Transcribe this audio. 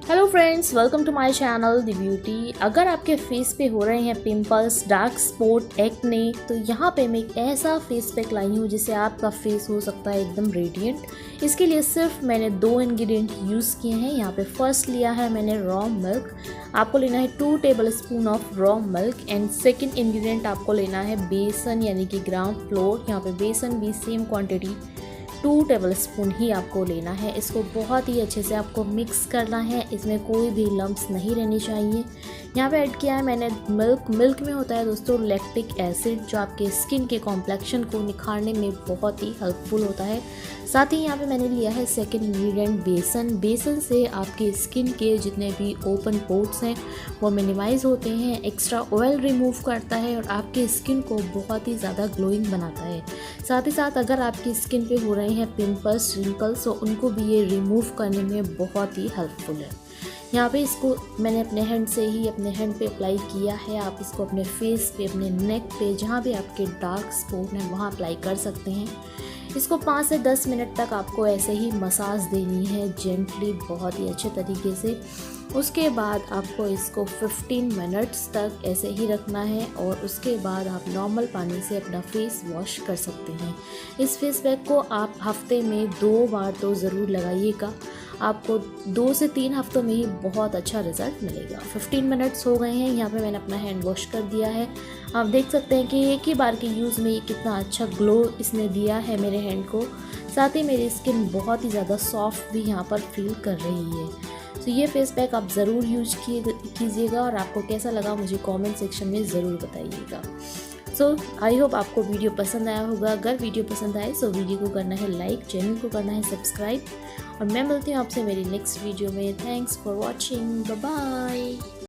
Hello friends, welcome to my channel the beauty. अगर आपके face पे हो रहे हैं पिंपल्स, डार्क स्पॉट, एक्ने, तो यहाँ पे मैं एक ऐसा फेस पैक लाई हूँ जिससे आपका फेस हो सकता है एकदम रेडिएंट। इसके लिए सिर्फ मैंने 2 इंग्रेडिएंट यूज़ किए हैं। यहाँ पे फर्स्ट लिया है मैंने रॉ मिल्क। आपको लेना है 2 tablespoon of raw milk. And second ingredient आपको लेना है बेसन यानी कि ग्राम फ्लोर। यहाँ पे बेसन भी सेम क्वान्टिटी 2 टेबलस्पून ही आपको लेना है। इसको बहुत ही अच्छे से आपको मिक्स करना है। इसमें कोई भी लम्प्स नहीं रहनी चाहिए। यहाँ पे ऐड किया है मैंने मिल्क में होता है दोस्तों लैक्टिक एसिड, जो आपके स्किन के कॉम्प्लेक्शन को निखारने में बहुत ही हेल्पफुल होता है। साथ ही यहाँ पे मैंने लिया है सेकेंड इंग्रेडिएंट बेसन से आपकी स्किन के जितने भी ओपन पोर्स हैं वो मिनिमाइज होते हैं, एक्स्ट्रा ऑयल रिमूव करता है और आपकी स्किन को बहुत ही ज़्यादा ग्लोइंग बनाता है। साथ ही साथ अगर आपकी स्किन पे हो रहे हैं पिंपल्स, रिंकल्स, तो उनको भी ये रिमूव करने में बहुत ही हेल्पफुल है। यहाँ पे इसको मैंने अपने हैंड से ही अपने हैंड पे अप्लाई किया है। आप इसको अपने फेस पे, अपने नेक पे, जहाँ भी आपके डार्क स्पॉट हैं वहाँ अप्लाई कर सकते हैं। इसको 5 से 10 मिनट तक आपको ऐसे ही मसाज देनी है जेंटली, बहुत ही अच्छे तरीके से। उसके बाद आपको इसको 15 मिनट्स तक ऐसे ही रखना है और उसके बाद आप नॉर्मल पानी से अपना फेस वॉश कर सकते हैं। इस फेस पैक को आप हफ्ते में 2 बार तो ज़रूर लगाइएगा। आपको 2 से 3 हफ्तों में ही बहुत अच्छा रिजल्ट मिलेगा। 15 मिनट्स हो गए हैं। यहाँ पे मैंने अपना हैंड वॉश कर दिया है। आप देख सकते हैं कि एक ही बार के यूज़ में ये कितना अच्छा ग्लो इसने दिया है मेरे हैंड को। साथ ही मेरी स्किन बहुत ही ज़्यादा सॉफ्ट भी यहाँ पर फील कर रही है। तो ये फेस पैक आप ज़रूर यूज कीजिएगा और आपको कैसा लगा मुझे कमेंट सेक्शन में ज़रूर बताइएगा। सो आई होप आपको वीडियो पसंद आया होगा। अगर वीडियो पसंद आए तो वीडियो को करना है लाइक, चैनल को करना है सब्सक्राइब और मैं मिलती हूँ आपसे मेरी नेक्स्ट वीडियो में। Thanks for watching, bye bye.